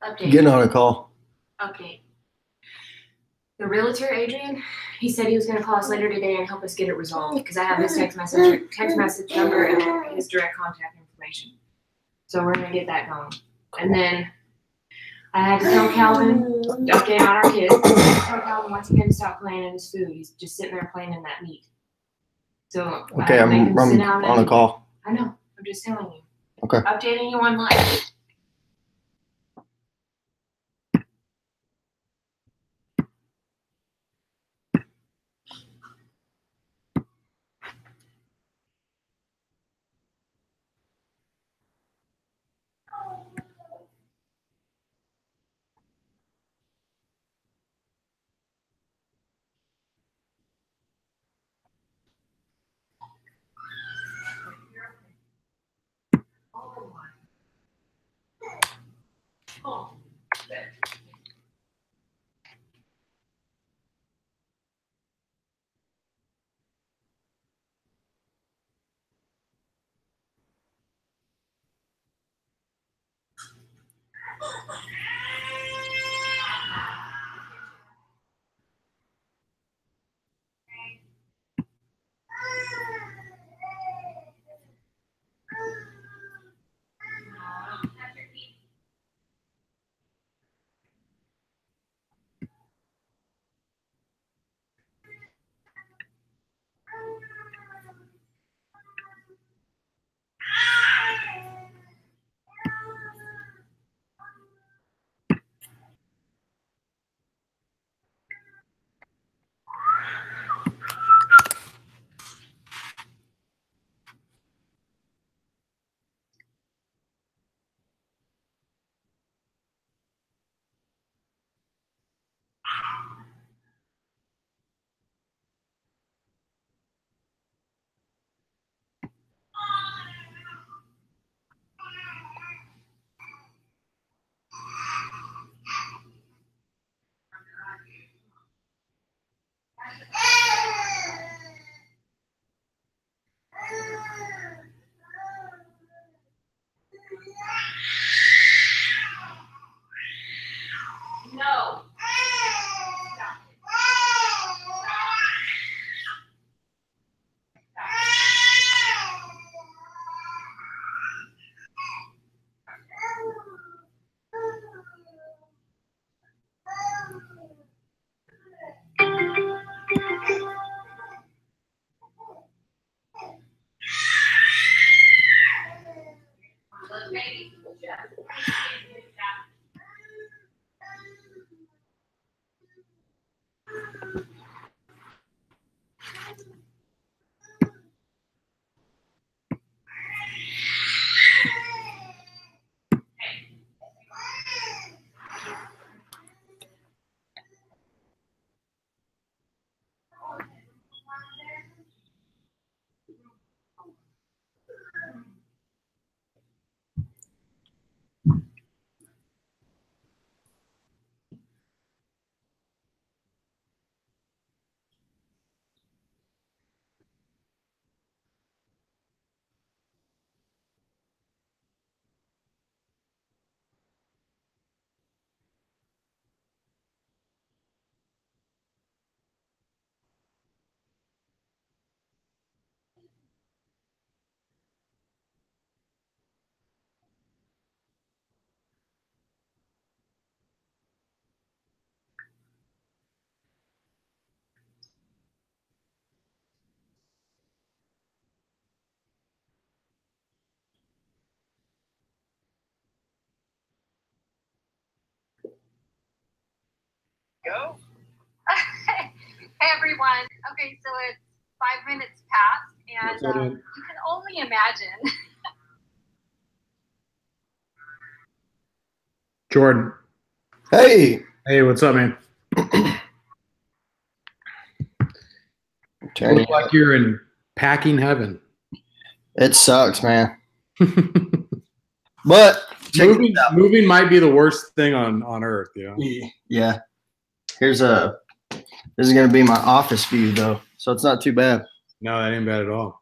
Update. Getting on a call. Okay. The realtor, Adrian, he said he was going to call us later today and help us get it resolved because I have his text message number and his direct contact information. So we're going to get that going. And then I had to tell Calvin, update on our kids. Tell Calvin once again to stop playing in his food. He's just sitting there playing in that meat. So okay, I'm on a call. I know. I'm just telling you. Okay. Updating you on life. Oh. No. Go. Hey everyone. Okay, so it's 5 minutes past, and you can only imagine. Jordan. Hey. Hey, what's up, man? Looks like you're in packing heaven. It sucks, man. But moving might be the worst thing on earth, yeah. Yeah. This is gonna be my office view though, so it's not too bad. No, that ain't bad at all.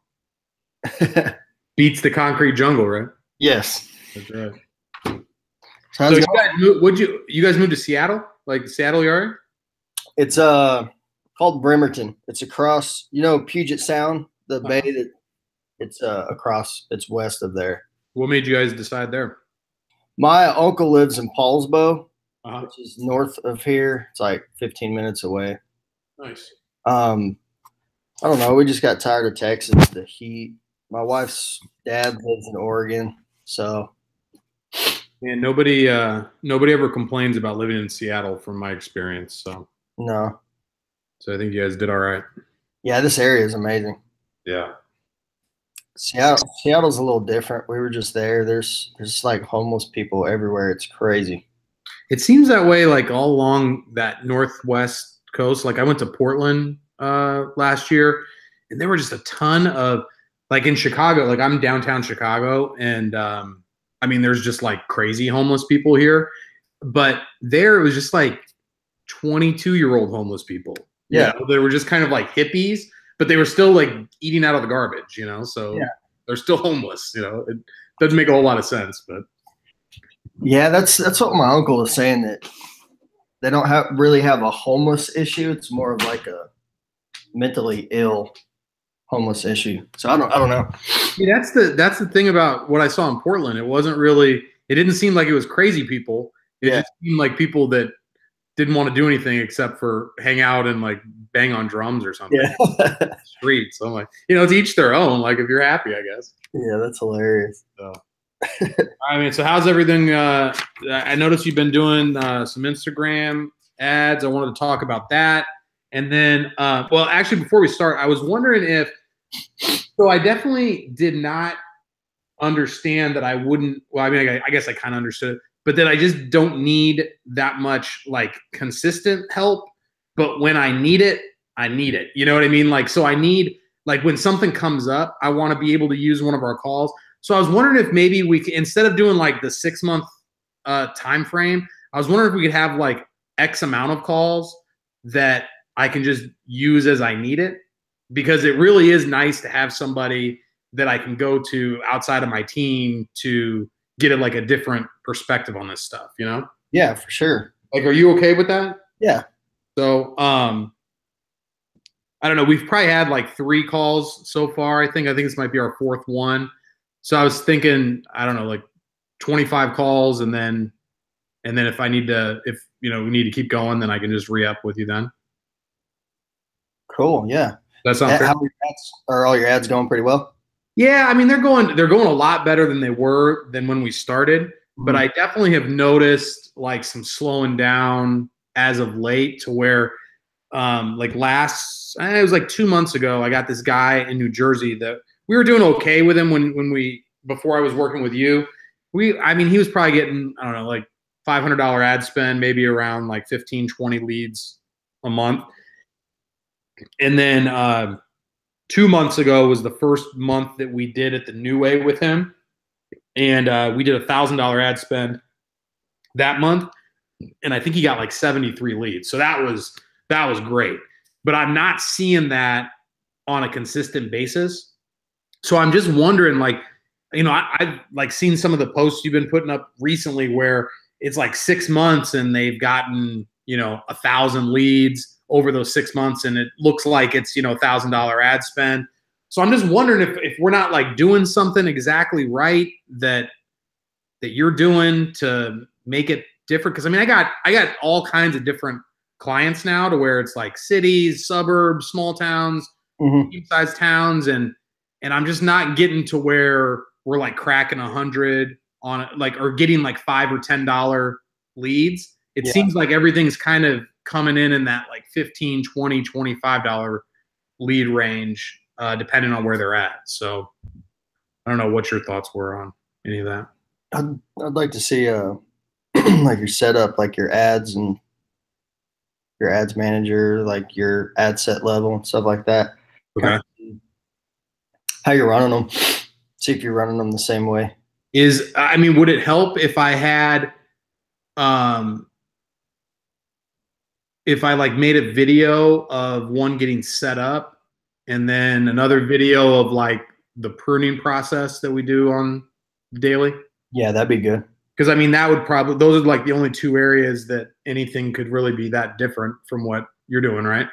Beats the concrete jungle, right? Yes. That's right. So So So you guys moved to Seattle? Like Seattle, you are? It's called Bremerton. It's across, Puget Sound, the bay that it's across. It's west of there. What made you guys decide there? My uncle lives in Paulsbo, Uh-huh. which is north of here. It's like 15 minutes away. Nice. I don't know. We just got tired of Texas, the heat. My wife's dad lives in Oregon, so And nobody ever complains about living in Seattle from my experience. no. So I think you guys did all right. Yeah, this area is amazing. Yeah. Seattle's a little different. We were just there. There's like homeless people everywhere. It's crazy. It seems that way like all along that northwest coast. Like I went to Portland last year, and there were just a ton of, like in Chicago, like I'm downtown Chicago, and I mean there's just like crazy homeless people here, but there it was just like 22-year-old homeless people. Yeah. They were just kind of like hippies, but they were still like eating out of the garbage, so Yeah. they're still homeless. It doesn't make a whole lot of sense, but Yeah, that's what my uncle was saying, that they don't really have a homeless issue. It's more of like a mentally ill homeless issue. So I don't know. yeah, that's the thing about what I saw in Portland. It didn't seem like it was crazy people. It Yeah. just seemed like people that didn't want to do anything except for hang out and like bang on drums or something. Yeah. Streets. So I'm like, to each their own. Like if you're happy, I guess. Yeah, that's hilarious. So, I mean, so how's everything? I noticed you've been doing some Instagram ads. I wanted to talk about that. And then, well, actually, before we start, I was wondering so I definitely did not understand that I wouldn't, well, I mean, I guess I kind of understood, but that I just don't need that much like consistent help. But when I need it, I need it. You know what I mean? Like, so I need, like when something comes up, I want to be able to use one of our calls. So I was wondering if maybe we could, instead of doing like the 6-month time frame, I was wondering if we could have like X amount of calls that I can just use as I need it, because it really is nice to have somebody that I can go to outside of my team to get like a different perspective on this stuff, Yeah, for sure. Like, are you okay with that? Yeah. So, I don't know. We've probably had like 3 calls so far. I think this might be our 4th one. So I was thinking, I don't know, like 25 calls, and then if we need to keep going, then I can just re-up with you then. Cool. Yeah. That sounds fair. Are all your ads going pretty well? Yeah, I mean they're going a lot better than they were than when we started, but I definitely have noticed like some slowing down as of late, to where like it was like 2 months ago, I got this guy in New Jersey that we were doing okay with him before I was working with you. He was probably getting, I don't know, like $500 ad spend, maybe around like 15, 20 leads a month. And then 2 months ago was the first month that we did it the new way with him. And we did $1,000 ad spend that month. And I think he got like 73 leads. So that was great. But I'm not seeing that on a consistent basis. So I'm just wondering, like, I've like seen some of the posts you've been putting up recently where it's like 6 months and they've gotten, 1,000 leads over those 6 months, and it looks like it's, $1,000 ad spend. So I'm just wondering if we're not like doing something exactly right that you're doing to make it different. Cause I mean, I got all kinds of different clients now, to where it's like cities, suburbs, small towns, medium-sized towns. And I'm just not getting to where we're like cracking 100 on like, or getting like $5 or $10 leads. It seems like everything's kind of coming in that like $15, $20, $25 lead range, depending on where they're at. So I don't know what your thoughts were on any of that. I'd like to see like your setup, like your ads and your ads manager, like your ad set level and stuff like that. Okay. How you're running them. See if you're running them the same way. Would it help if I had, if I like made a video of one getting set up and then another video of like the pruning process that we do on daily? Yeah, that'd be good. Because I mean, that would probably, those are like the only two areas that anything could really be that different from what you're doing, right?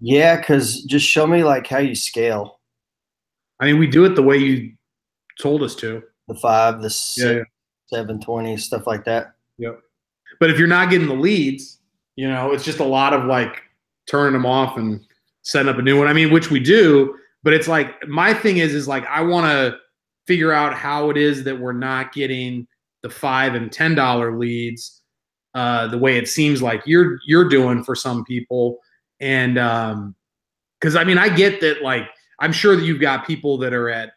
Yeah, because just show me like how you scale I mean, we do it the way you told us to. the 5, the 6, Yeah. 720, stuff like that. Yep. But if you're not getting the leads, you know, it's just a lot of like turning them off and setting up a new one. I mean, which we do, but it's like, my thing is like, I want to figure out how it is that we're not getting the $5 and $10 leads the way it seems like you're doing for some people. And because I mean, I get that, like, I'm sure that you've got people that are at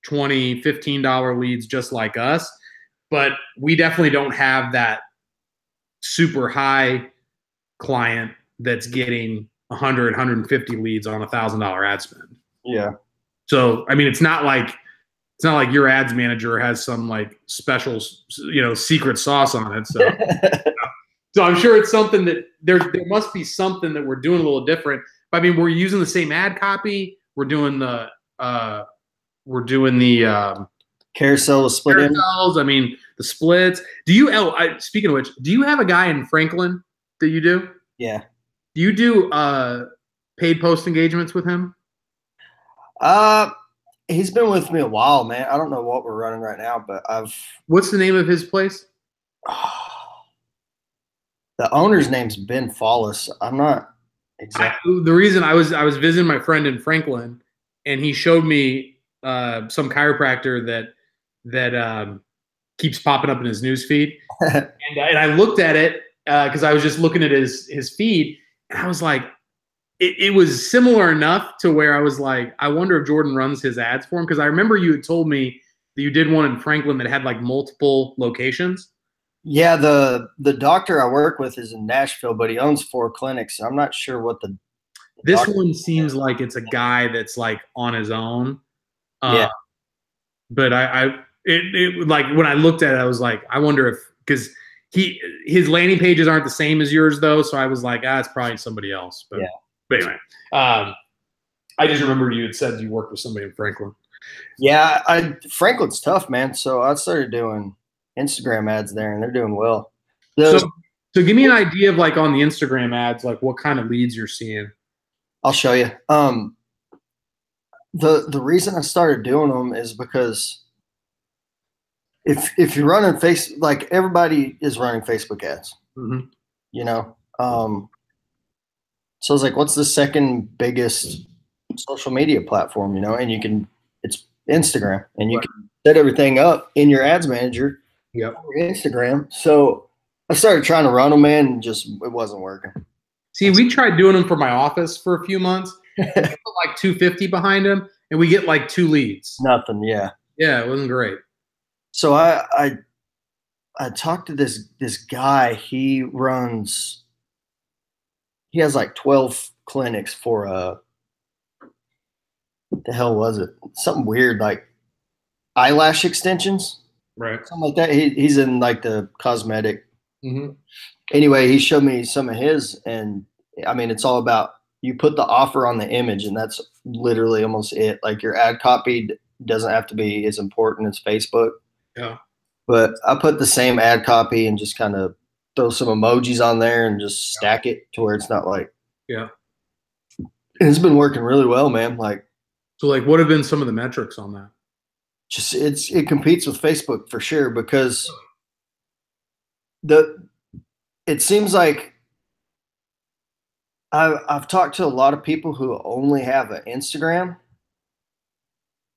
$20, $15 leads just like us, but we definitely don't have that super high client that's getting 100, 150 leads on $1,000 ad spend. Yeah. So, I mean, it's not like your ads manager has some like special, you know, secret sauce on it. So, so I'm sure it's something that there must be something that we're doing a little different. But I mean, we're using the same ad copy. We're doing the Carousel with split in. carousels. I mean, the splits. Do you? Speaking of which, do you have a guy in Franklin that you do? Yeah. Do you do paid post engagements with him? He's been with me a while, man. I don't know what we're running right now, but What's the name of his place? the owner's name's Ben Follis. I'm not exactly. The reason I was visiting my friend in Franklin, and he showed me some chiropractor that keeps popping up in his news feed, and I looked at it because I was just looking at his feed, and I was like, it was similar enough to where I was like, I wonder if Jordan runs his ads for him, because I remember you had told me that you did one in Franklin that had like multiple locations. Yeah, the doctor I work with is in Nashville, but he owns 4 clinics. I'm not sure what This doctor- one seems like it's a guy that's like on his own. Yeah. But it like when I looked at it, I was like, I wonder if, because his landing pages aren't the same as yours though. So I was like, it's probably somebody else. But, Yeah. But anyway, I just remember you had said you worked with somebody in Franklin. Yeah, Franklin's tough, man. So I started doing Instagram ads there, and they're doing well. So give me an idea of like on the Instagram ads, like what kind of leads you're seeing. I'll show you. The reason I started doing them is because if you're running like everybody is running Facebook ads, Mm-hmm. you know. So I was like, what's the second biggest social media platform, you know? And it's Instagram, and you can set everything up in your ads manager. Yep. On Instagram. So I started trying to run them, man, and just it wasn't working. See, we tried doing them for my office for a few months. We put like 250 behind them, and we get like 2 leads. Nothing. Yeah. Yeah, it wasn't great. So I talked to this guy. He has like 12 clinics for what the hell was it? Something weird, like eyelash extensions, Right. something like that. He's in like the cosmetic. Mm-hmm. Anyway, he showed me some of his, and I mean, it's all about you put the offer on the image, and that's literally almost it. Like your ad copy doesn't have to be as important as Facebook. Yeah. But I put the same ad copy and just kind of throw some emojis on there and just stack it to where it's not like. Yeah. And it's been working really well, man. Like, So like, what have been some of the metrics on that? just it competes with Facebook for sure, because it seems like I've talked to a lot of people who only have an Instagram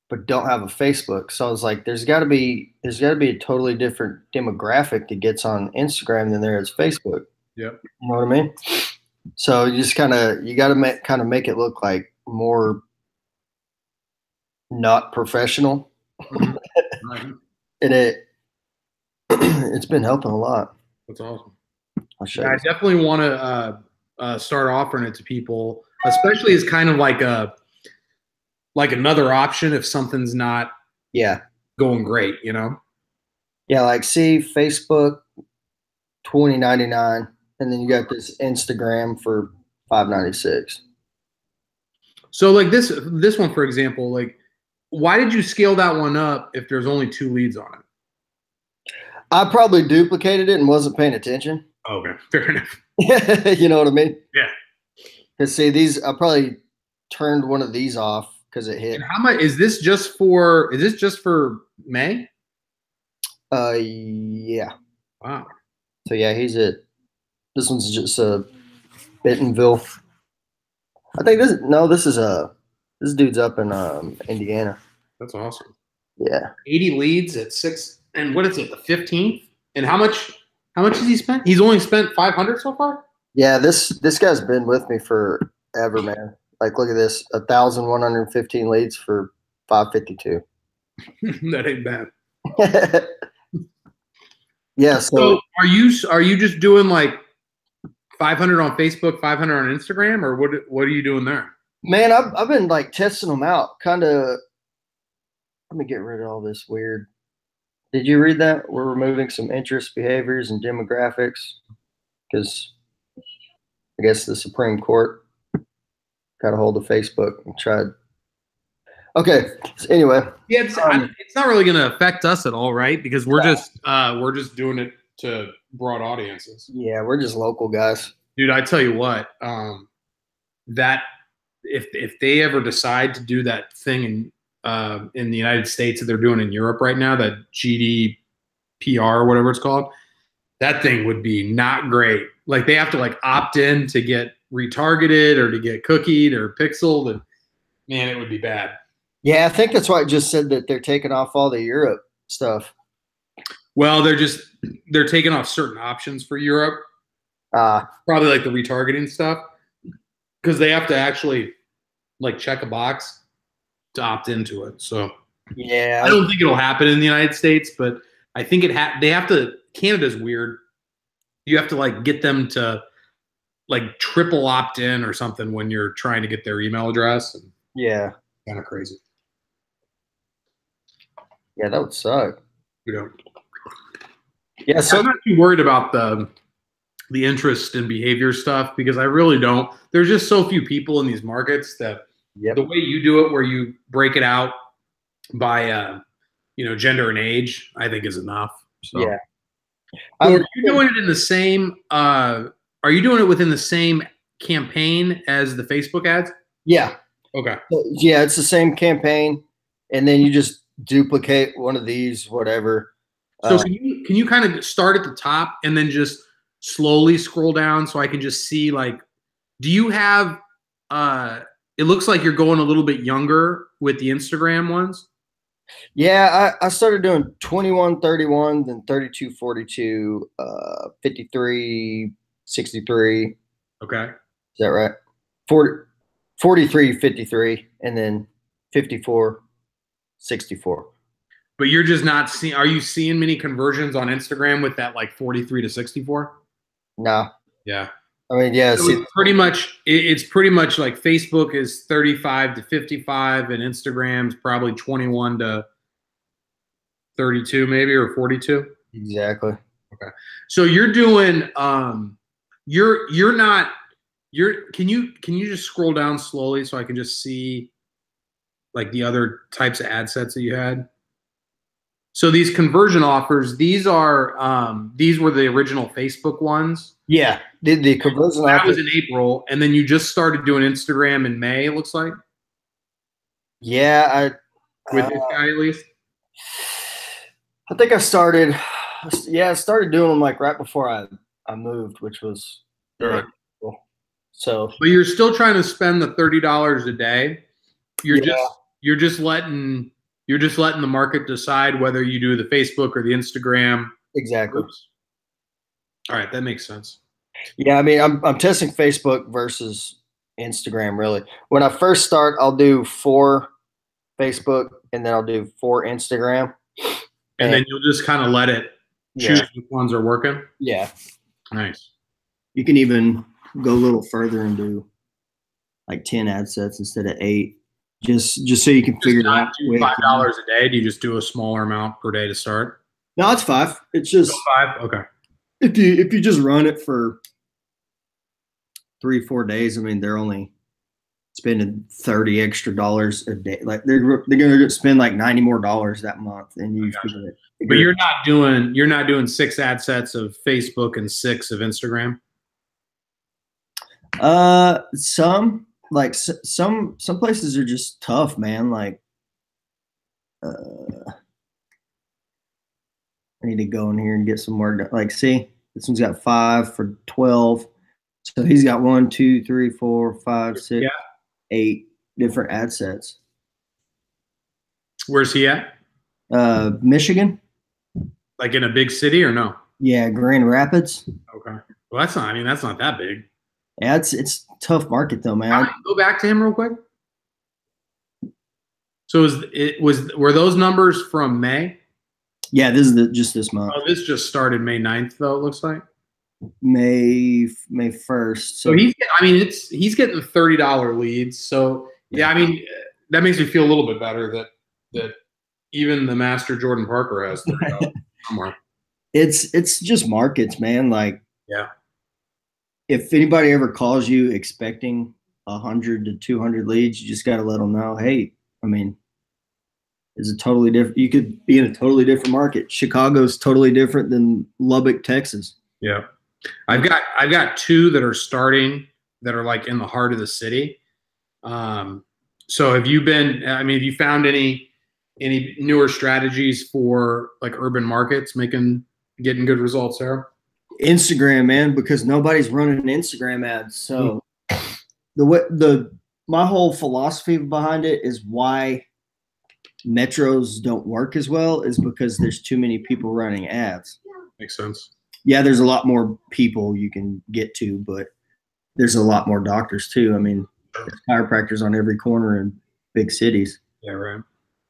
but don't have a Facebook. So I was like, there's got to be a totally different demographic that gets on Instagram than there is Facebook. Yep. You know what I mean? So you just you got to make it look like more not professional. Mm-hmm. Right. And it's been helping a lot. That's awesome. I'll show Yeah, I you. definitely want to start offering it to people, especially as kind of like another option if something's not Yeah. going great, you know? Yeah, like see Facebook $20.99, and then you got this Instagram for $5.96. So like this one, for example, like why did you scale that one up if there's only 2 leads on it? I probably duplicated it and wasn't paying attention. Okay, fair enough. You know what I mean? Yeah. Because see, these I probably turned one of these off because it hit. And how much is this just for? Is this just for May? Yeah. Wow. So yeah, he's at. This one's just Bentonville. I think this dude's up in Indiana. That's awesome. Yeah. 80 leads at 6, and what is it? The 15th. And how much has he spent? He's only spent 500 so far. Yeah, this guy's been with me forever, man. Like, look at this, 1,115 leads for 552. That ain't bad. Yeah. So are you just doing like 500 on Facebook, 500 on Instagram, or what are you doing there? Man, I've been like testing them out. Kind of. Let me get rid of all this weird. Did you read that? We're removing some interest, behaviors, and demographics because I guess the Supreme Court got a hold of Facebook and tried. Okay. So anyway. Yeah, it's not really going to affect us at all, right? Because we're just doing it to broad audiences. Yeah, we're just local guys. Dude, I tell you what, that if they ever decide to do that thing in the United States that they're doing in Europe right now, that GDPR or whatever it's called, that thing would be not great. Like they have to like opt in to get retargeted or to get cookied or pixeled, and man, it would be bad. Yeah, I think that's why I just said that they're taking off all the Europe stuff. Well, they're taking off certain options for Europe. Probably like the retargeting stuff, because they have to actually like check a box to opt into it. So yeah, I don't think it'll happen in the United States, but I think they have to. Canada's weird. You have to like get them to like triple opt in or something when you're trying to get their email address. And yeah, kind of crazy. Yeah, that would suck. You know. Yeah, so I'm not too worried about the interest and behavior stuff because I really don't. There's just so few people in these markets that the way you do it, where you break it out by gender and age, I think is enough. So. Yeah. So are you doing it in the same? Are you doing it within the same campaign as the Facebook ads? Yeah. Okay. Yeah, it's the same campaign, and then you just duplicate one of these, whatever. So can you kind of start at the top and then just slowly scroll down so I can just see, like, do you have it looks like you're going a little bit younger with the Instagram ones? Yeah, I started doing 21, 31, then 32, 42, 53, 63. Okay. Is that right? 43, 53, and then 54, 64. But you're just not seeing, are you seeing many conversions on Instagram with that like 43 to 64? No. Yeah. I mean, yeah. So it's pretty much like Facebook is 35 to 55 and Instagram's probably 21 to 32 maybe, or 42. Exactly. Okay. So you're doing, can you just scroll down slowly so I can just see like the other types of ad sets that you had? So these conversion offers, these were the original Facebook ones. Yeah, the conversion that offer was in April, and then you just started doing Instagram in May. It looks like. Yeah, with this guy at least. I think I started. Yeah, I started doing them like right before I moved, which was Right. cool. So, but you're still trying to spend the $30 a day. You're just letting the market decide whether you do the Facebook or the Instagram. Exactly. Oops. All right, that makes sense. Yeah, I mean, I'm testing Facebook versus Instagram really. When I first start, I'll do 4 Facebook and then I'll do 4 Instagram. And then you'll just kind of let it choose which ones are working. Yeah. Nice. You can even go a little further and do like 10 ad sets instead of 8. Just so you can figure it out. $5 a day. Do you just do a smaller amount per day to start? No, it's 5. It's just 5. Okay. If you just run it for 3-4 days, I mean they're only spending $30 extra a day. Like they're gonna spend like $90 more that month, and you Gotcha. figure But you're not doing 6 ad sets of Facebook and 6 of Instagram. some like some places are just tough, man. Like I need to go in here and get some more done. Like, see, this one's got 5 for 12. So he's got 1, 2, 3, 4, 5, 6, Yeah. 8 different ad sets. Where's he at? Michigan. Like in a big city or no? Yeah, Grand Rapids. Okay. Well, that's not that big. Yeah, it's a tough market though, man. Go back to him real quick. So were those numbers from May? Yeah, this is just this month. Oh, this just started May 9th, though, it looks like. May 1st. So he's getting $30 leads. So yeah, I mean, that makes me feel a little bit better that even the master Jordan Parker has $30 somewhere. It's just markets, man. Like, Yeah. if anybody ever calls you expecting 100 to 200 leads, you just got to let them know, hey, I mean, it's a totally different. You could be in a totally different market. Chicago's totally different than Lubbock, Texas. Yeah. I've got 2 that are starting that are like in the heart of the city. So have you found any newer strategies for like urban markets getting good results there? Instagram, man, because nobody's running Instagram ads. So my whole philosophy behind it is why metros don't work as well is because there's too many people running ads. Makes sense. Yeah, there's a lot more people you can get to, but there's a lot more doctors too. I mean, there's chiropractors on every corner in big cities. Yeah, right.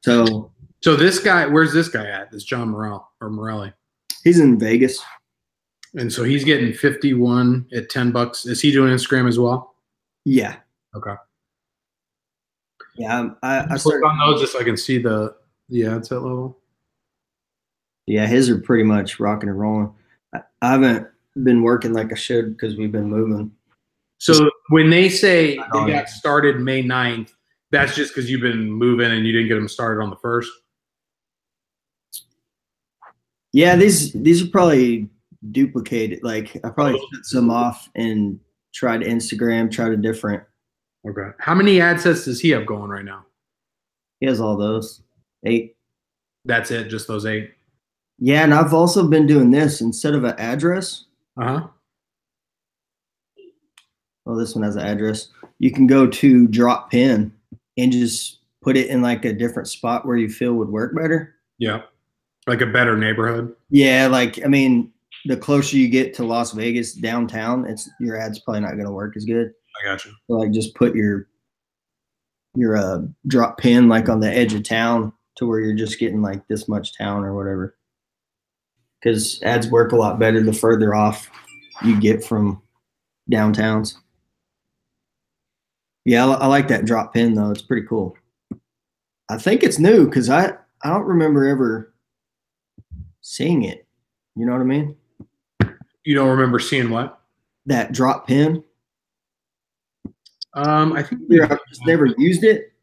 So this guy, where's this guy at? This John Morelli. he's in Vegas. And so he's getting 51 at $10. Is he doing Instagram as well? Yeah. Okay. Yeah, I click on those just so I can see the ad set level. Yeah, his are pretty much rocking and rolling. I haven't been working like I should because we've been moving. So when they say they got started May 9th, that's just because you've been moving and you didn't get them started on the 1st? Yeah, these are probably duplicated. Like I probably shut some off and tried Instagram, tried a different. Okay. How many ad sets does he have going right now? He has all those 8. That's it, just those 8. Yeah, and I've also been doing this instead of an address. Uh-huh. Well, this one has an address. You can go to drop pin and just put it in like a different spot where you feel would work better. Yeah. Like a better neighborhood. Yeah, like I mean, the closer you get to Las Vegas downtown, your ad's probably not going to work as good. I got you. So like just put your drop pin like on the edge of town to where you're just getting like this much town or whatever. Because ads work a lot better the further off you get from downtowns. Yeah, I like that drop pin though. It's pretty cool. I think it's new because I don't remember ever seeing it. You know what I mean? You don't remember seeing what? That drop pin. I think I've just never used it.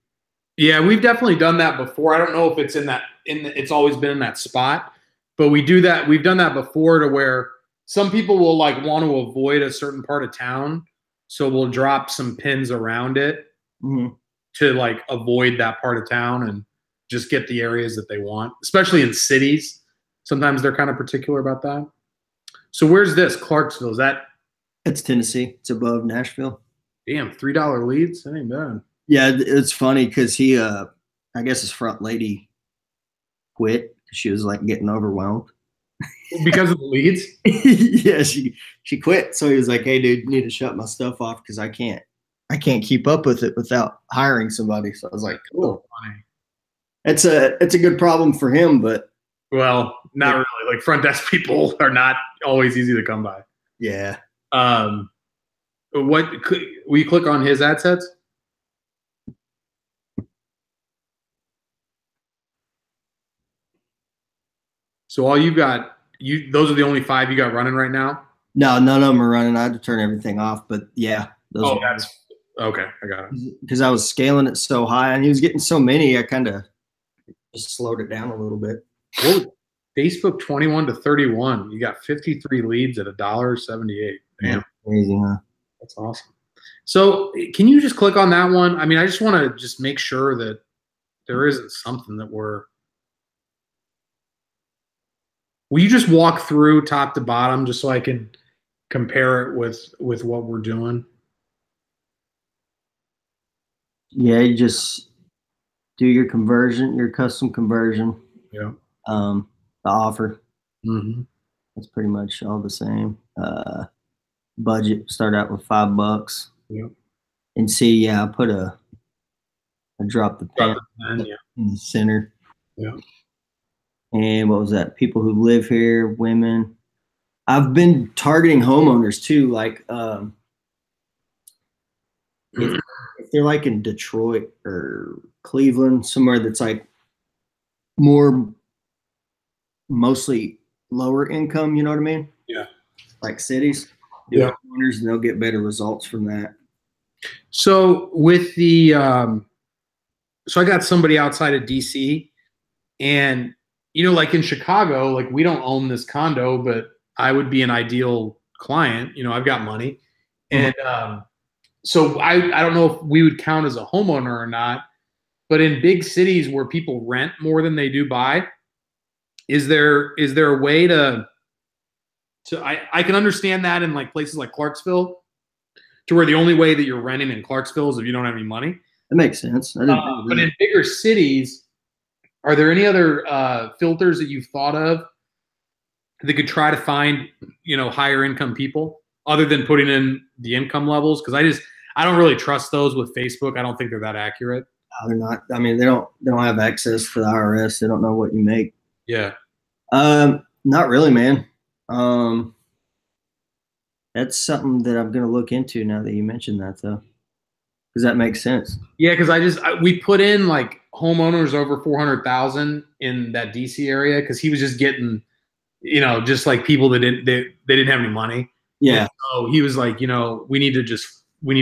Yeah, we've definitely done that before. I don't know if it's it's always been in that spot, but we do that. We've done that before to where some people will like want to avoid a certain part of town. So we'll drop some pins around it to like avoid that part of town and just get the areas that they want, especially in cities. Sometimes they're kind of particular about that. So where's this? Clarksville. Is that? It's Tennessee. It's above Nashville. Damn, $3 leads? That ain't bad. Yeah, it's funny because he, I guess his front lady quit. She was like getting overwhelmed. Because of the leads? Yeah, she quit. So he was like, hey, dude, you need to shut my stuff off because I can't keep up with it without hiring somebody. So I was like, cool. It's a good problem for him, but. Well, not really. Like front desk people are not always easy to come by. Yeah. Will you click on his ad sets? So all you got, those are the only 5 you got running right now? No, none of them are running. I had to turn everything off, but yeah. Okay, I got it. because I was scaling it so high and he was getting so many, I kind of just slowed it down a little bit. What was Facebook 21 to 31? You got 53 leads at $1.78. Damn, Crazy, huh? that's awesome. So can you just click on that one? I mean, I just want to just make sure that there isn't something that we're. Will you just walk through top to bottom just so I can compare it with what we're doing? Yeah, you just do your conversion, your custom conversion. Yeah. The offer. Mm-hmm. It's pretty much all the same. Budget start out with $5. Yeah. And see, yeah, I dropped the pen Yeah. in the center. Yeah. And what was that? People who live here, women. I've been targeting homeowners too. Like, if they're like in Detroit or Cleveland, somewhere that's like more mostly lower income, you know what I mean? Yeah. Like cities. Yeah. Homeowners, and they'll get better results from that. So with the, so I got somebody outside of DC, and like in Chicago, like we don't own this condo, but I would be an ideal client. I've got money, and so I don't know if we would count as a homeowner or not. But in big cities where people rent more than they do buy, is there a way to I can understand that in like places like Clarksville, to where the only way that you're renting in Clarksville is if you don't have any money. That makes sense. But in bigger cities, are there any other filters that you've thought of that could try to find, higher income people other than putting in the income levels? Because I don't really trust those with Facebook. I don't think they're that accurate. No, they're not. I mean, they don't have access to the IRS. They don't know what you make. Yeah. Not really, man. That's something that I'm going to look into now that you mentioned that, though, because that makes sense. Yeah, because we put in like homeowners over 400,000 in that DC area because he was just getting, just like people that they didn't have any money. Yeah. And so he was like, we need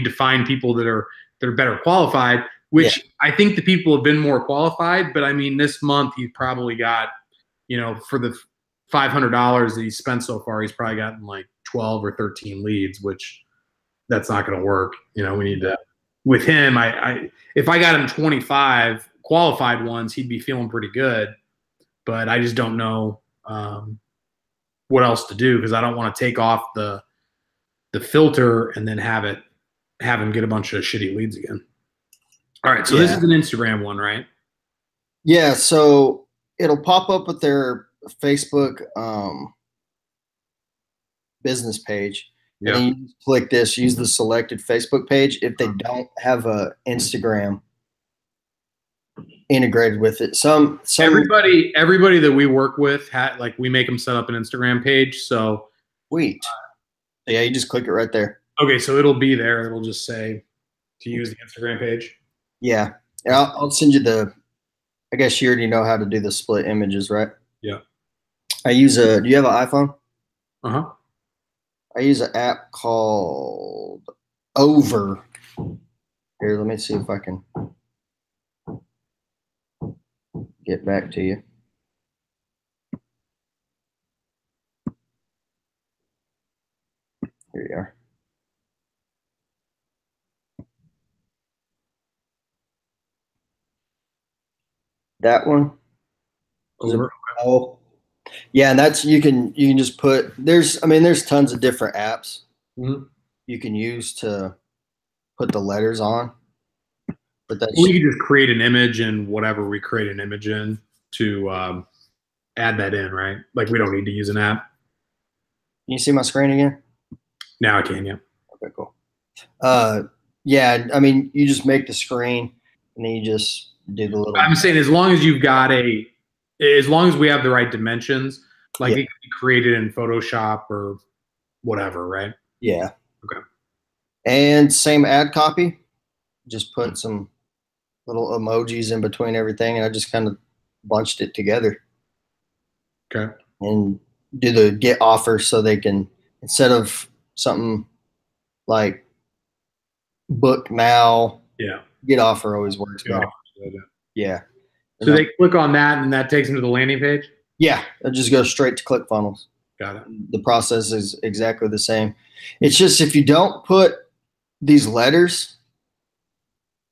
to find people that are better qualified. Which I think the people have been more qualified, but I mean, this month he probably got, for the $500 that he spent so far, he's probably gotten like 12 or 13 leads, which that's not going to work. We need to, with him, if I got him 25 qualified ones, he'd be feeling pretty good, but I just don't know what else to do because I don't want to take off the filter and then have him get a bunch of shitty leads again. All right, so this is an Instagram one, right? Yeah, so it'll pop up with their Facebook business page. Yeah. And then you click this, use the selected Facebook page if they don't have a Instagram integrated with it. Some everybody that we work with we make them set up an Instagram page. So sweet. Yeah, you just click it right there. Okay, so it'll be there. It'll just say to use the Instagram page. Yeah. I'll send you I guess you already know how to do the split images, right? Yeah. do you have an iPhone? Uh-huh. I use an app called Over. Here, let me see if I can get back to you. Here you are. That one. Over. Oh, yeah, and that's you can just put there's tons of different apps you can use to put the letters on. But that's we can just create an image and whatever we create an image in to add that in, right? Like we don't need to use an app. Can you see my screen again? Now I can, yeah. Okay, cool. Yeah, I mean you just make the screen and then you just do the little. I'm saying as long as we have the right dimensions, like it can be created in Photoshop or whatever, right? Yeah. Okay. And same ad copy, just put some little emojis in between everything, and I just kind of bunched it together. Okay. And do the get offer so they can, instead of something like book now, Yeah. get offer always works Yeah. better. Yeah. So they click on that and that takes them to the landing page? Yeah, it just goes straight to ClickFunnels. Got it. The process is exactly the same. It's just if you don't put these letters,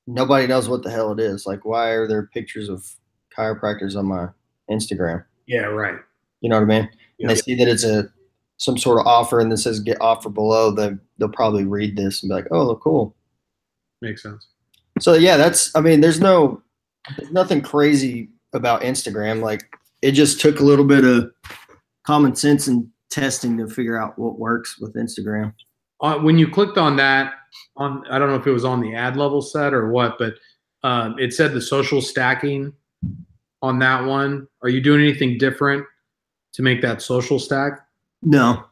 nobody knows what the hell it is. Like, why are there pictures of chiropractors on my Instagram? Yeah, right. You know what I mean? Yeah. And they see that it's some sort of offer and it says get offer below, they'll probably read this and be like, oh, cool. Makes sense. So yeah, there's nothing crazy about Instagram. Like, it just took a little bit of common sense and testing to figure out what works with Instagram. When you clicked on that, I don't know if it was on the ad level set or what, but it said the social stacking on that one. Are you doing anything different to make that social stack? No,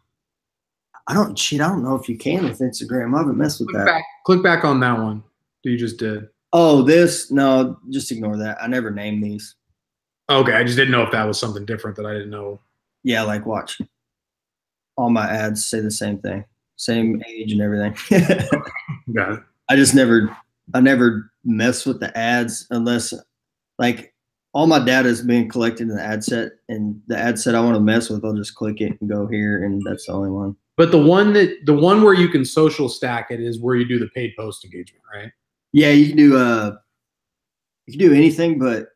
I don't know if you can with Instagram. I haven't messed with that. Click back on that one that you just did. Oh, no, just ignore that. I never named these. Okay, I just didn't know if that was something different that I didn't know. Yeah, like watch. All my ads say the same thing, same age and everything. Got it. I never mess with the ads unless, like, all my data is being collected in the ad set, and the ad set I want to mess with, I'll just click it and go here, and that's the only one. But the one where you can social stack it is where you do the paid post engagement, right? Yeah, you can do anything, but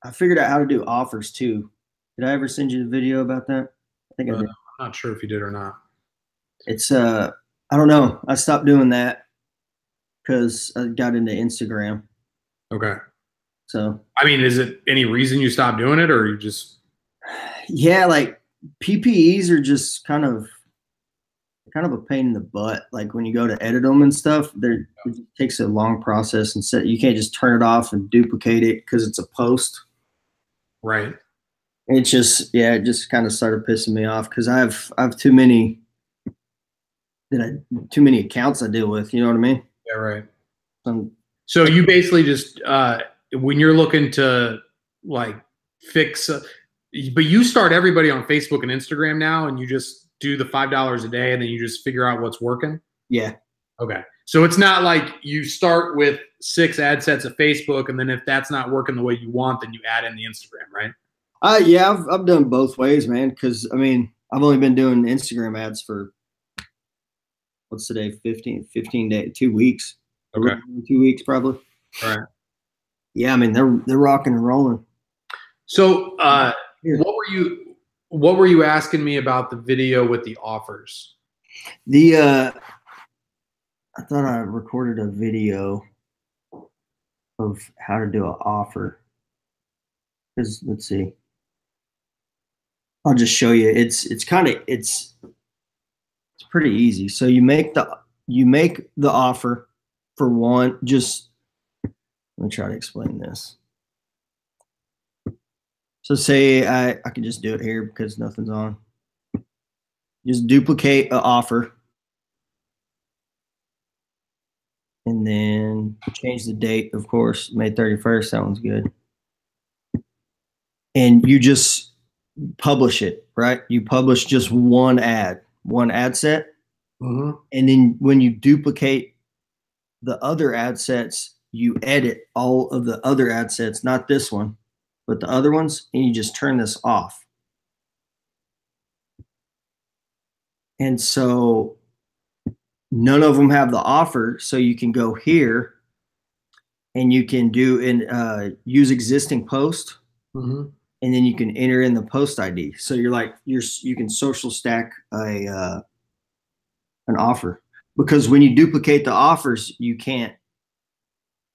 I figured out how to do offers too. Did I ever send you the video about that? I think I did. I'm not sure if you did or not. It's I don't know. I stopped doing that because I got into Instagram. Okay. So I mean, is it any reason you stopped doing it, or you just? Yeah, like PPEs are just kind of a pain in the butt. Like when you go to edit them and stuff, it takes a long process, and you can't just turn it off and duplicate it because it's a post. Right. It just kind of started pissing me off because I have too many accounts I deal with. You know what I mean? Yeah. Right. So you basically just when you're looking to like fix, but you start everybody on Facebook and Instagram now, and you just do the $5 a day, and then you just figure out what's working. Yeah. Okay. So it's not like you start with 6 ad sets of Facebook, and then if that's not working the way you want, then you add in the Instagram, right? Yeah, I've done both ways, man. Because I mean, I've only been doing Instagram ads for what's today, 15 days, 2 weeks. Okay. 2 weeks probably. All right. Yeah, I mean they're rocking and rolling. So what were you asking me about the video with the offers? I thought I recorded a video of how to do an offer. Because let's see. I'll just show you. It's pretty easy. So you make the offer for one. Just let me try to explain this. So say I can just do it here because nothing's on. Just duplicate an offer. And then change the date, of course, May 31st. Sounds good. And you just publish it, right? You publish just one ad set. Mm-hmm. And then when you duplicate the other ad sets, you edit all of the other ad sets, not this one, but the other ones, and you just turn this off. And so none of them have the offer, so you can go here and you can do use existing post. Mm-hmm. And then you can enter in the post ID. So you can social stack an offer, because when you duplicate the offers, you can't.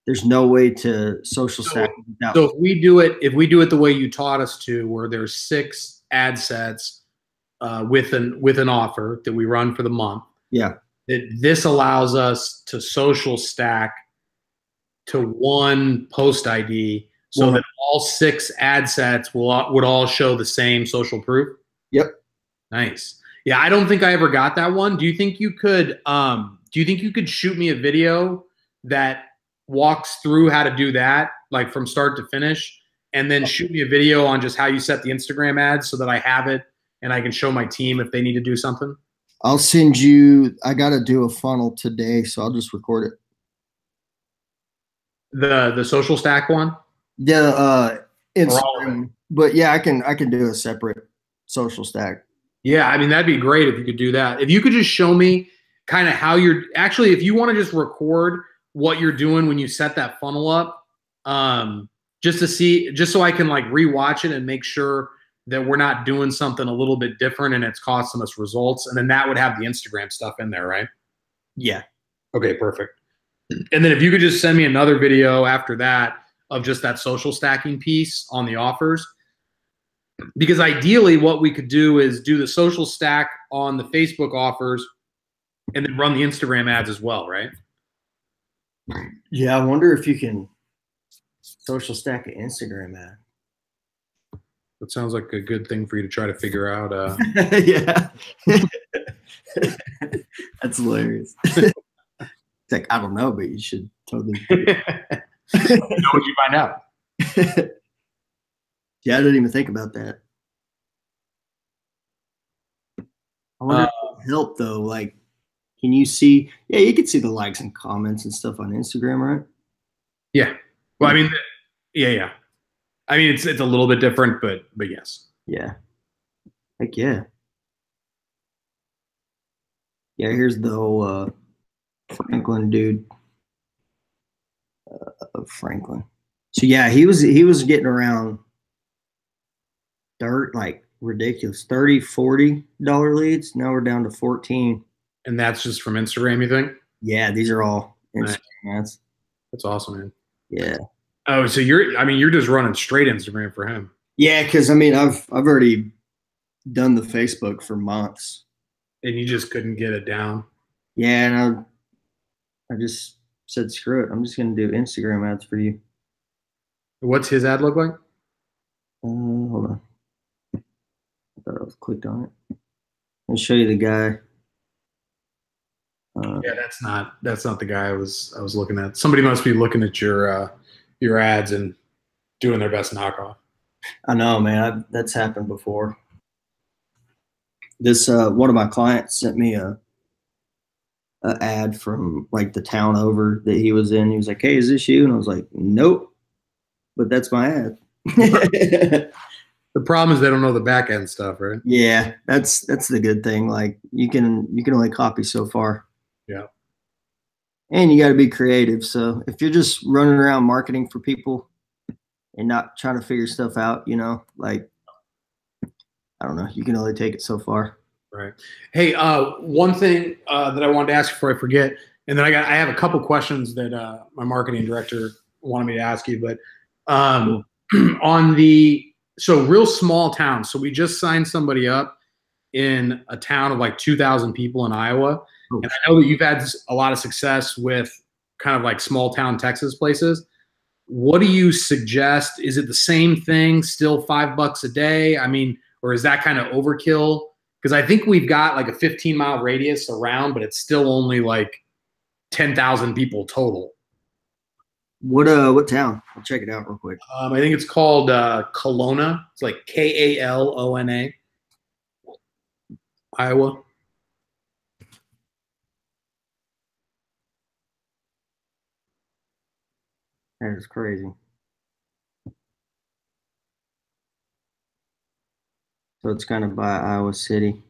There's no way to social stack. So if we do it the way you taught us to, where there's 6 ad sets with an offer that we run for the month. Yeah. This allows us to social stack to one post ID. So that all 6 ad sets would all show the same social proof? Yep. Nice. Yeah, I don't think I ever got that one. Do you think you could shoot me a video that walks through how to do that, like from start to finish, and then shoot me a video on just how you set the Instagram ads so that I have it and I can show my team if they need to do something? I'll send you. I got to do a funnel today, so I'll just record it. The social stack one? Yeah, all of Instagram. But yeah, I can do a separate social stack. Yeah, I mean, that'd be great if you could do that. If you could just show me kind of how you're actually, if you want to just record what you're doing when you set that funnel up, just to see, just so I can like rewatch it and make sure that we're not doing something a little bit different and it's costing us results. And then that would have the Instagram stuff in there, right? Yeah. Okay, perfect. And then if you could just send me another video after that of just that social stacking piece on the offers. Because ideally what we could do is do the social stack on the Facebook offers and then run the Instagram ads as well, right? Yeah, I wonder if you can social stack an Instagram ad. That sounds like a good thing for you to try to figure out. Yeah. That's hilarious. It's like, I don't know, but you should totally. How would you find out? Yeah, I didn't even think about that. I wonder if it would help though. Like, can you see? Yeah, you can see the likes and comments and stuff on Instagram, right? Yeah. Well, I mean, yeah. I mean, it's a little bit different, but yes. Yeah. Heck yeah. Yeah, here's the whole Franklin dude. Franklin. So yeah, he was getting around like ridiculous $30-40 leads. Now we're down to 14. And that's just from Instagram, you think? Yeah, these are all Instagram ads. That's awesome, man. Yeah. Oh, so you're just running straight Instagram for him. Yeah, because I mean I've already done the Facebook for months. And you just couldn't get it down. Yeah, and I just said screw it. I'm just gonna do Instagram ads for you. What's his ad look like? Hold on. I thought I was clicked on it. I'll show you the guy. Yeah, that's not the guy I was looking at. Somebody must be looking at your ads and doing their best knockoff. I know, man. That's happened before. This one of my clients sent me a ad from like the town over that he was in. He was like, "Hey, is this you?" And I was like, "Nope, but that's my ad." The problem is they don't know the back end stuff, right? Yeah, that's the good thing. Like you can only copy so far. Yeah. And you got to be creative. So if you're just running around marketing for people and not trying to figure stuff out, like, I don't know, you can only take it so far. Right. Hey, one thing that I wanted to ask before I forget, and then I have a couple questions that my marketing director wanted me to ask you, but so real small towns. So we just signed somebody up in a town of like 2,000 people in Iowa. And I know that you've had a lot of success with kind of like small town Texas places. What do you suggest? Is it the same thing, still $5 a day? I mean, or is that kind of overkill? Because I think we've got like a 15-mile radius around, but it's still only like 10,000 people total. What town? I'll check it out real quick. I think it's called Kalona. It's like Kalona, Iowa. That is crazy. So it's kind of by Iowa City.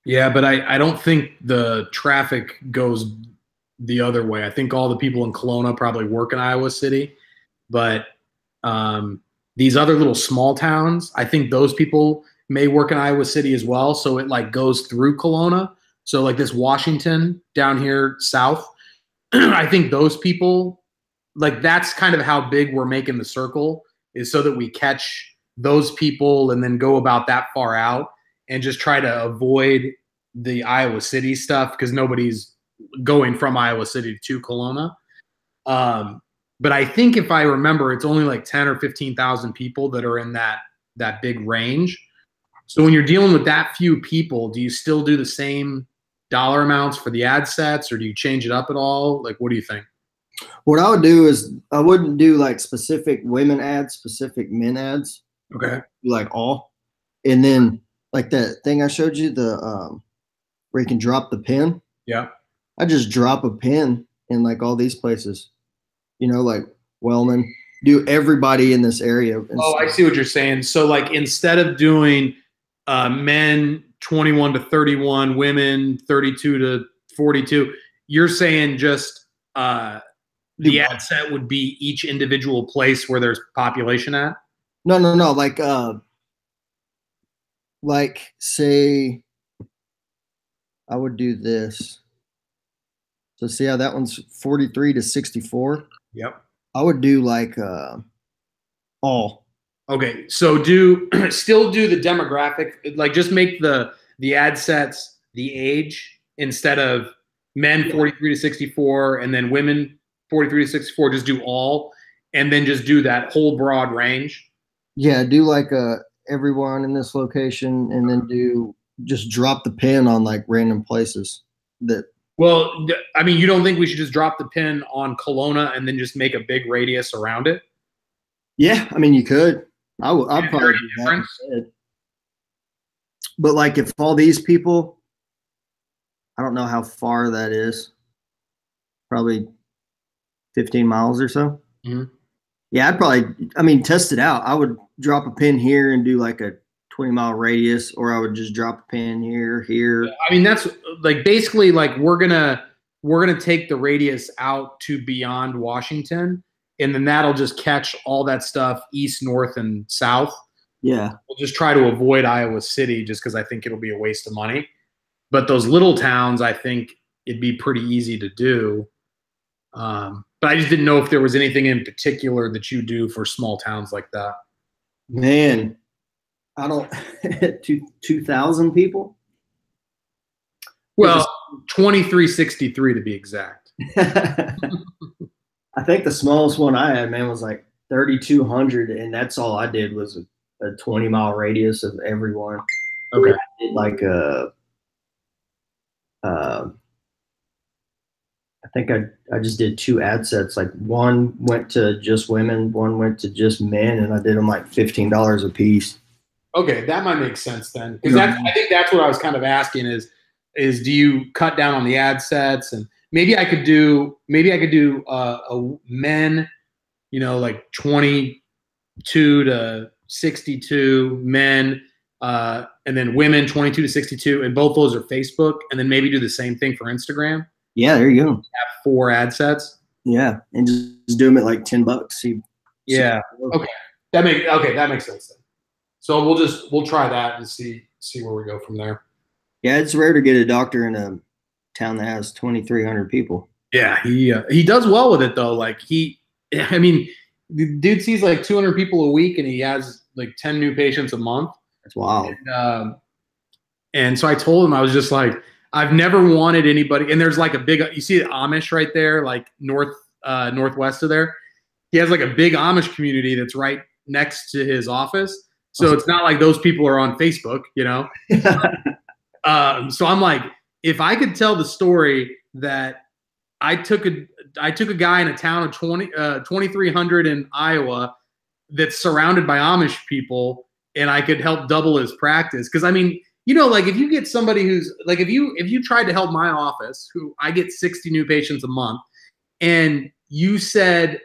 Yeah, but I don't think the traffic goes the other way. I think all the people in Kelowna probably work in Iowa City, but these other little small towns, I think those people may work in Iowa City as well. So it like goes through Kelowna. So like this Washington down here south, I think those people, like that's kind of how big we're making the circle, is so that we catch those people and then go about that far out and just try to avoid the Iowa City stuff because nobody's going from Iowa City to Kelowna. But I think if I remember, it's only like 10 or 15,000 people that are in that big range. So when you're dealing with that few people, do you still do the same dollar amounts for the ad sets, or do you change it up at all? Like, what do you think? What I would do is I wouldn't do like specific women ads, specific men ads. Okay. Like all. And then like that thing I showed you, the where you can drop the pin. Yeah. I just drop a pin in like all these places. Like Wellman. Do everybody in this area. Oh, I see what you're saying. So like instead of doing men 21 to 31, women 32 to 42, you're saying just the ad set would be each individual place where there's population at? No. Like say I would do this. So see how that one's 43 to 64? Yep. I would do like all. Okay, so still do the demographic, like just make the ad sets the age instead of men 43 to 64 and then women 43 to 64, just do all and then just do that whole broad range. Yeah, do like everyone in this location and then just drop the pin on like random places that. Well, I mean, you don't think we should just drop the pin on Kelowna and then just make a big radius around it? Yeah, I mean, you could. I'd probably do that instead. But like if all these people, I don't know how far that is, probably 15 miles or so. Mm-hmm. Yeah, I'd probably, test it out. I would drop a pin here and do like a 20-mile radius, or I would just drop a pin here. I mean, that's like basically like we're gonna take the radius out to beyond Washington, and then that'll just catch all that stuff east, north, and south. Yeah. We'll just try to avoid Iowa City just because I think it'll be a waste of money. But those little towns, I think it'd be pretty easy to do. But I just didn't know if there was anything in particular that you do for small towns like that. Man, I don't 2,000 people. Well, 2363 to be exact. I think the smallest one I had, man, was like 3,200, and that's all I did was a 20-mile radius of everyone. Okay. I did like I think I just did 2 ad sets. Like one went to just women, one went to just men, and I did them like $15 a piece. Okay, that might make sense then, because I think that's what I was kind of asking is do you cut down on the ad sets, and maybe I could do a men, like 22 to 62 men, and then women 22 to 62, and both those are Facebook, and then maybe do the same thing for Instagram. Yeah, there you go. Have 4 ad sets. Yeah, and just do them at like $10. Yeah. Okay. That makes sense then. So we'll try that and see where we go from there. Yeah, it's rare to get a doctor in a town that has 2,300 people. Yeah, he does well with it though. Like the dude sees like 200 people a week and he has like 10 new patients a month. That's wild. And so I told him, I was just like, I've never wanted anybody. And there's like a big, you see the Amish right there, like northwest of there. He has like a big Amish community that's right next to his office. So it's not like those people are on Facebook, So I'm like, if I could tell the story that I took a guy in a town of 2,300 in Iowa that's surrounded by Amish people, and I could help double his practice. Because I mean, like if you get somebody who's like, if you tried to help my office, who I get 60 new patients a month, and you said,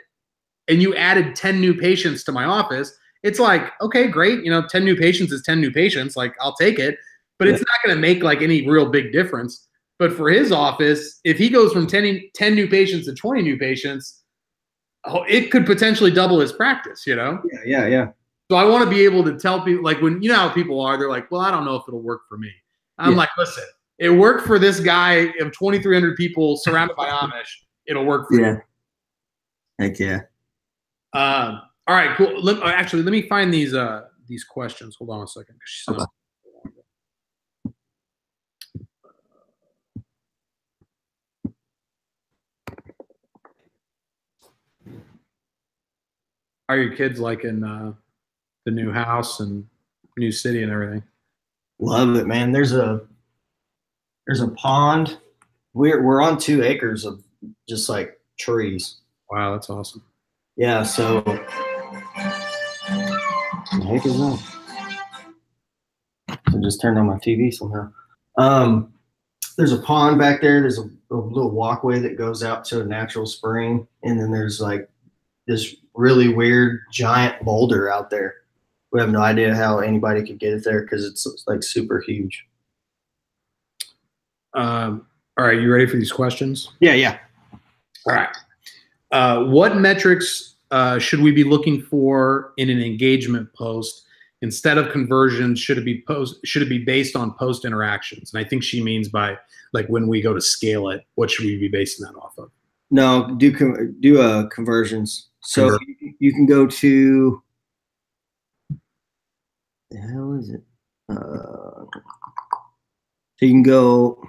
and you added 10 new patients to my office, it's like, okay, great. 10 new patients is 10 new patients. Like I'll take it, but it's not going to make like any real big difference. But for his office, if he goes from 10 new patients to 20 new patients, it could potentially double his practice, Yeah. So I want to be able to tell people, like when, how people are, they're like, well, I don't know if it'll work for me. I'm like, listen, it worked for this guy of 2,300 people surrounded by Amish. It'll work for you. Heck yeah. All right, cool. Let me find these questions. Hold on a second. Okay. How are your kids liking the new house and new city and everything? Love it, man. There's a pond. We're on 2 acres of just like trees. Wow, that's awesome. Yeah, so what the heck is that? I just turned on my TV somehow. There's a pond back there. There's a little walkway that goes out to a natural spring, and then there's like this really weird giant boulder out there. We have no idea how anybody could get it there because it's like super huge. All right, you ready for these questions? Yeah. All right. What metrics should we be looking for in an engagement post instead of conversions? Should it be based on post interactions? And I think she means by like when we go to scale it, what should we be basing that off of? No, do conversions. So you can go to, the hell is it? So you can go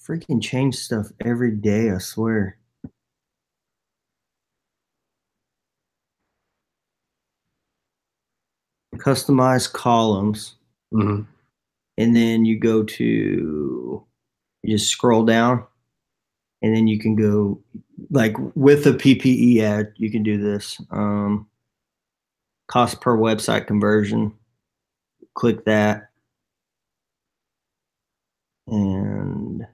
freaking change stuff every day, I swear. Customize columns. Mm-hmm. And then you go to, you just scroll down, and then you can go like with a PPE ad, you can do this. Cost per website conversion. Click that. And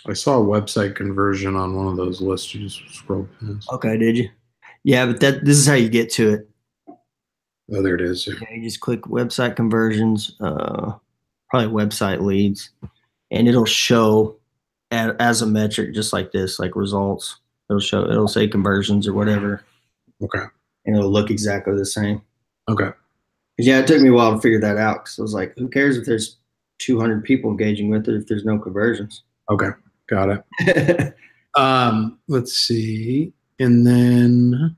I saw a website conversion on one of those lists. You just scroll past. okay, did you? Yeah, but this is how you get to it. Oh, there it is. Yeah, you just click website conversions, probably website leads, and it'll show as a metric, just like this, like results. It'll say conversions or whatever. Okay. And it'll look exactly the same. Okay. Yeah, it took me a while to figure that out because I was like, who cares if there's 200 people engaging with it if there's no conversions? Okay. Got it. Let's see. And then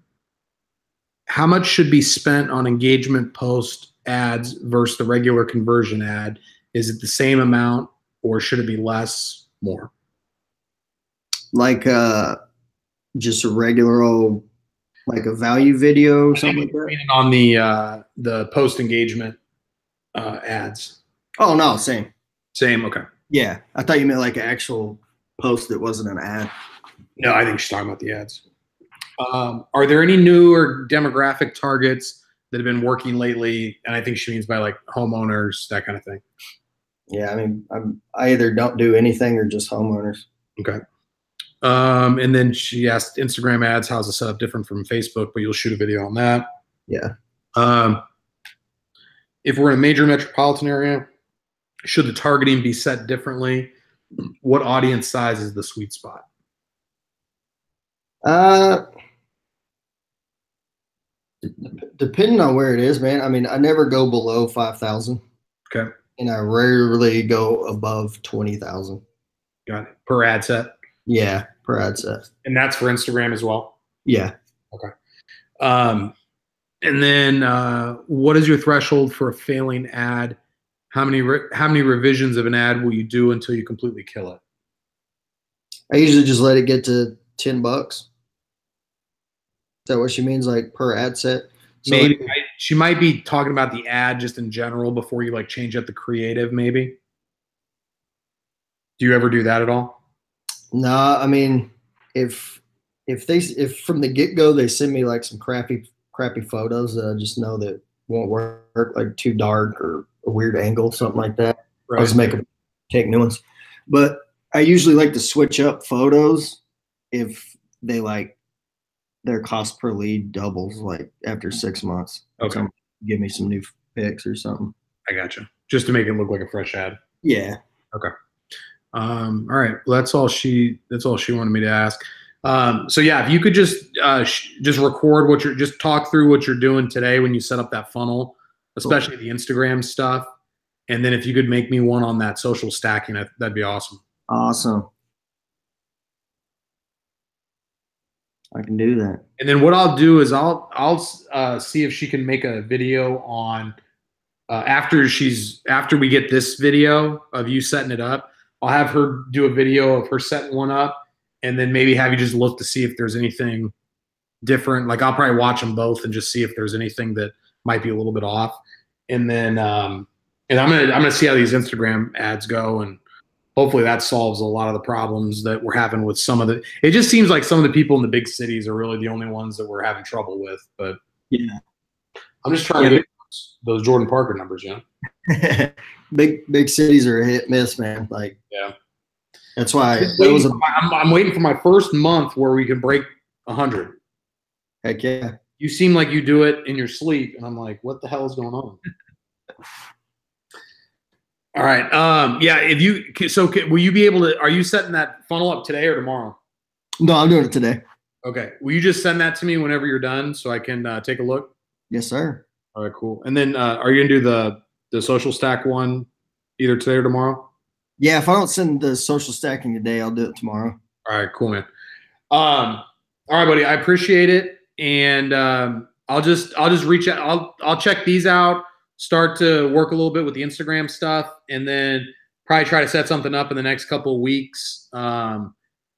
how much should be spent on engagement post ads versus the regular conversion ad? Is it the same amount or should it be less, more? Like just a regular old, like a value video or something like that? On the post engagement ads. Oh, no, same. Same, okay. Yeah, I thought you meant like an actual post that wasn't an ad. No, I think she's talking about the ads. Are there any newer demographic targets that have been working lately? And I think she means by like homeowners, that kind of thing. Yeah, I mean, I either don't do anything or just homeowners. Okay. And then she asked Instagram ads, how's the setup different from Facebook? But you'll shoot a video on that. Yeah. If we're in a major metropolitan area, should the targeting be set differently? What audience size is the sweet spot? Depending on where it is, man. I mean, I never go below 5,000. Okay. And I rarely go above 20,000. Got it. Per ad set? Yeah, per ad set. And that's for Instagram as well? Yeah. Okay. And then what is your threshold for a failing ad? How many revisions of an ad will you do until you completely kill it? I usually just let it get to $10. Is that what she means, like per ad set? So maybe like, she might be talking about the ad just in general before you like change up the creative. Maybe. Do you ever do that at all? no, I mean, if from the get go they send me like some crappy photos that I just know that won't work, like too dark or a weird angle, something like that. Right. I'll just take new ones. But I usually like to switch up photos if they like their cost per lead doubles like after 6 months. Okay. So give me some new pics or something. I gotcha. Just to make it look like a fresh ad. Yeah. Okay. All right. Well, that's all she wanted me to ask. So yeah, if you could just record just talk through what you're doing today when you set up that funnel, especially the Instagram stuff. And then if you could make me one on that social stacking, that'd be awesome. Awesome. I can do that. And then what I'll do is I'll see if she can make a video on after we get this video of you setting it up. I'll have her do a video of her setting one up, and then maybe have you just look to see if there's anything different. Like I'll probably watch them both and just see if there's anything that might be a little bit off. And then I'm gonna see how these Instagram ads go, and hopefully that solves a lot of the problems that we're having with some of the. It just seems like some of the people in the big cities are really the only ones that we're having trouble with. But yeah, I'm just trying to get those Jordan Parker numbers, you know? Big cities are a hit miss, man. Like, Yeah. that's why I'm waiting for my first month where we can break 100. heck yeah. You seem like you do it in your sleep, and I'm like, what the hell is going on? All right. Yeah. Will you be able to? Are you setting that funnel up today or tomorrow? No, I'm doing it today. Okay. Will you just send that to me whenever you're done so I can take a look? Yes, sir. All right. Cool. And then are you gonna do the social stack one either today or tomorrow? Yeah, if I don't send the social stacking today, I'll do it tomorrow. All right. Cool, man. All right, buddy. I appreciate it, and I'll just reach out. I'll check these out. Start to work a little bit with the Instagram stuff, and then probably try to set something up in the next couple of weeks,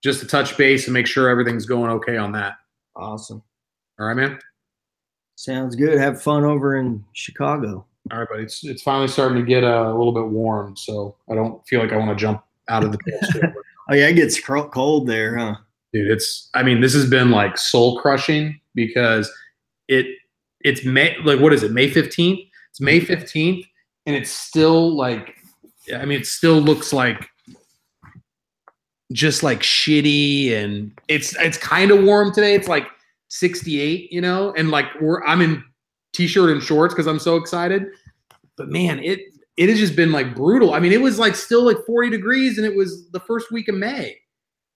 just to touch base and make sure everything's going okay on that. Awesome. All right, man. Sounds good. Have fun over in Chicago. All right, buddy. It's finally starting to get a little bit warm, so I don't feel like I want to jump out of the tailspin. Oh yeah, it gets cold there, huh? Dude, this has been like soul crushing because it's May, like, what is it? May 15th. It's May 15th, and it's still like, I mean, it still looks like just like shitty, and it's kind of warm today. It's like 68, you know, and like I'm in t-shirt and shorts because I'm so excited. But man, it has just been like brutal. I mean, it was like still like 40 degrees, and it was the first week of May.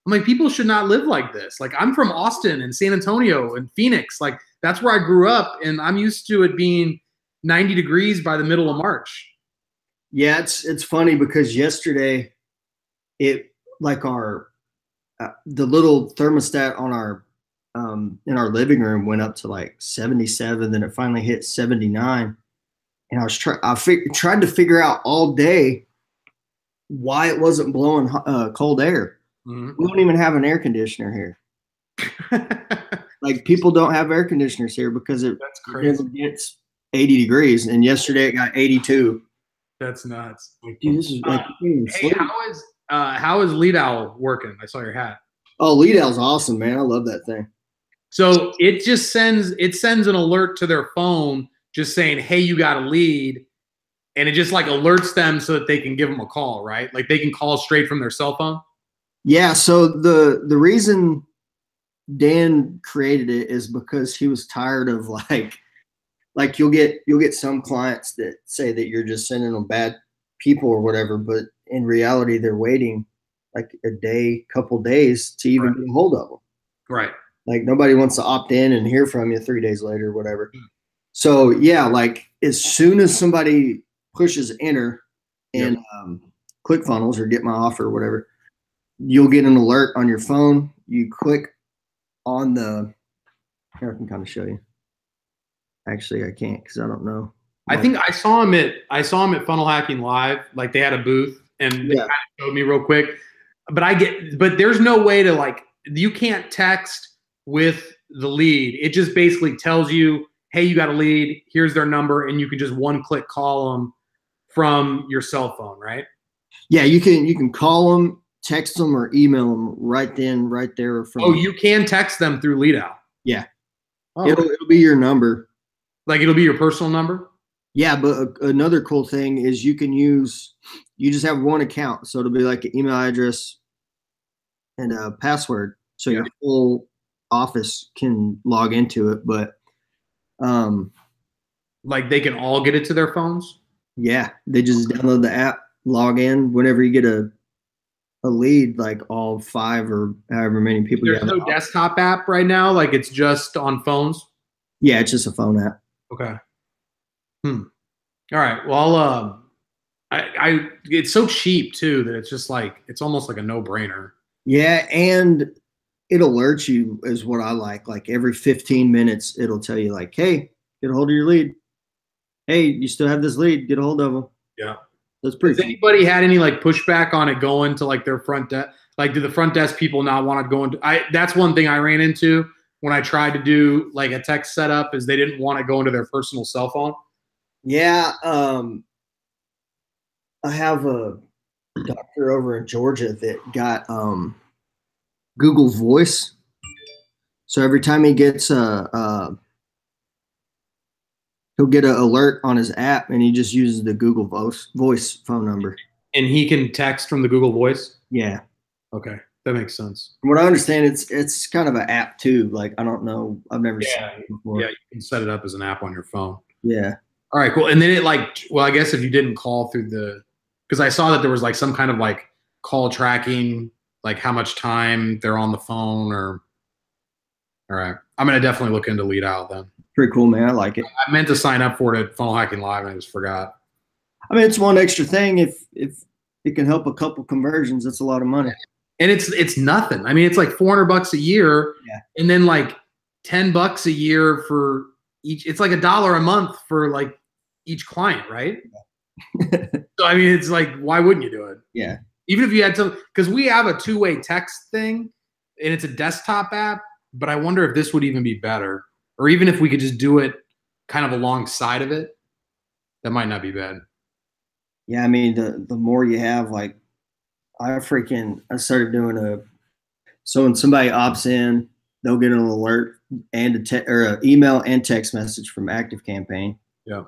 I'm like, people should not live like this. Like, I'm from Austin and San Antonio and Phoenix. Like, that's where I grew up, and I'm used to it being 90 degrees by the middle of March. Yeah, it's funny because yesterday, it like our the little thermostat on our in our living room went up to like 77, then it finally hit 79, and I tried to figure out all day why it wasn't blowing cold air. Mm-hmm. We don't even have an air conditioner here. Like, people don't have air conditioners here because That's crazy. it gets 80 degrees, and yesterday it got 82. That's nuts. Like, dude, this is like Hey, how is Lead Owl working? I saw your hat. Oh, Lead Owl's awesome, man. I love that thing. So it just sends an alert to their phone just saying, hey, you got a lead. And it just like alerts them so that they can give them a call, right? Like, they can call straight from their cell phone. Yeah. So the reason Dan created it is because he was tired of like you'll get some clients that say that you're just sending them bad people or whatever, but in reality they're waiting like a day, couple days to even get a hold of them. Right. Like, nobody wants to opt in and hear from you 3 days later, whatever. So yeah, like, as soon as somebody pushes enter in ClickFunnels or Get My Offer or whatever, you'll get an alert on your phone. You click on here, I can kind of show you. Actually, I can't because I don't know. I think I saw him at Funnel Hacking Live. Like, they had a booth and they kind of showed me real quick. But there's no way to, like, you can't text with the lead. It just basically tells you, hey, you got a lead. Here's their number, and you can just one-click call them from your cell phone, right? Yeah, you can call them, text them, or email them right there. You can text them through Lead Owl. Yeah. Oh. It'll be your number. Like, it'll be your personal number? Yeah, but another cool thing is you just have one account. So it'll be like an email address and a password. So your whole office can log into it. But like, they can all get it to their phones? Yeah, they just download the app, log in. Whenever you get a lead, like all 5 or however many people. There's no desktop app right now? Like, it's just on phones? Yeah, it's just a phone app. Okay. All right. Well, it's so cheap too that it's just like, it's almost like a no-brainer. Yeah, and it alerts you is what I like. Like, every 15 minutes, it'll tell you like, hey, get a hold of your lead. Hey, you still have this lead. Get a hold of them. Yeah. That's pretty Has anybody had any like pushback on it going to like their front desk? Like, do the front desk people not want to go into? That's one thing I ran into when I tried to do like a text setup, is they didn't want to go into their personal cell phone. Yeah. I have a doctor over in Georgia that got Google Voice. So every time he gets he'll get an alert on his app, and he just uses the Google voice phone number. And he can text from the Google Voice? Yeah. Okay, that makes sense. From what I understand, it's kind of an app too. Like, I don't know. I've never seen it before. Yeah, you can set it up as an app on your phone. Yeah. All right, cool. And then I guess if you didn't call through because I saw that there was like some kind of like call tracking, like how much time they're on the phone or. All right. I'm going to definitely look into Lead Out then. Pretty cool, man. I like it. I meant to sign up for it at Funnel Hacking Live and I just forgot. I mean, it's one extra thing. If it can help a couple conversions, that's a lot of money. And it's nothing. I mean, it's like $400 a year, and then like $10 a year for each. It's like $1 a month for like each client, right? So I mean, it's like, why wouldn't you do it? Yeah. Even if you had to, because we have a two-way text thing, and it's a desktop app. But I wonder if this would even be better, or even if we could just do it kind of alongside of it. That might not be bad. Yeah, I mean, the more you have, like, I started doing so when somebody opts in, they'll get an alert and an email and text message from ActiveCampaign. Yeah.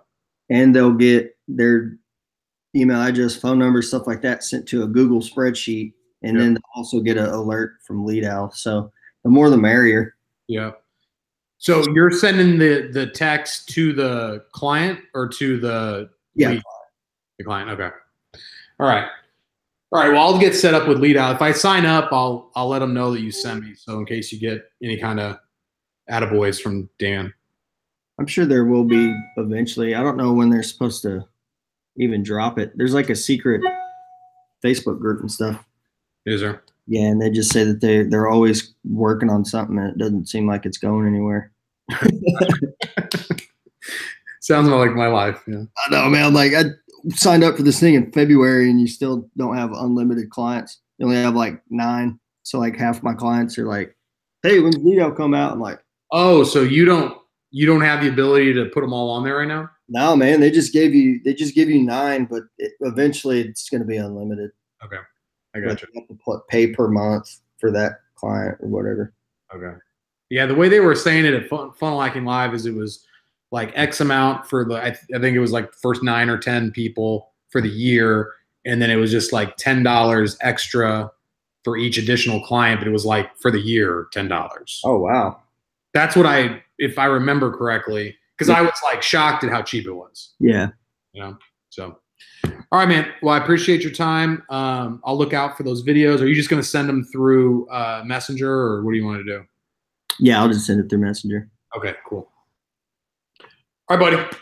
And they'll get their email address, phone number, stuff like that sent to a Google spreadsheet, and then they'll also get an alert from Lead Owl. So the more the merrier. Yeah. So you're sending the text to the client or to the lead? The client. Okay. All right. Well, I'll get set up with Lead Out. If I sign up, I'll let them know that you sent me. So in case you get any kind of attaboys from Dan. I'm sure there will be eventually. I don't know when they're supposed to even drop it. There's like a secret Facebook group and stuff. Is there? Yeah, and they just say that they're always working on something, and it doesn't seem like it's going anywhere. Sounds more like my life. Yeah. I know, man. Like, I signed up for this thing in February, and you still don't have unlimited clients. You only have like 9. So like half my clients are like, "Hey, when's Video come out?" I'm like, "Oh, so you don't have the ability to put them all on there right now?" No, man. They just give you 9, but eventually it's going to be unlimited. Okay. I got you. You have to pay per month for that client or whatever. Okay. Yeah, the way they were saying it at Funnel Hacking Live is it was like X amount for I think it was like first 9 or 10 people for the year, and then it was just like $10 extra for each additional client, but it was like for the year $10. Oh wow. That's what if I remember correctly, because I was like shocked at how cheap it was. Yeah. You know, so. All right, man. Well, I appreciate your time. I'll look out for those videos. Are you just going to send them through Messenger, or what do you want to do? Yeah, I'll just send it through Messenger. Okay, cool. All right, buddy.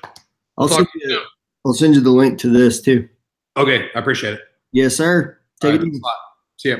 I'll send you the link to this too. Okay, I appreciate it. Yes, sir. Take it easy. See ya.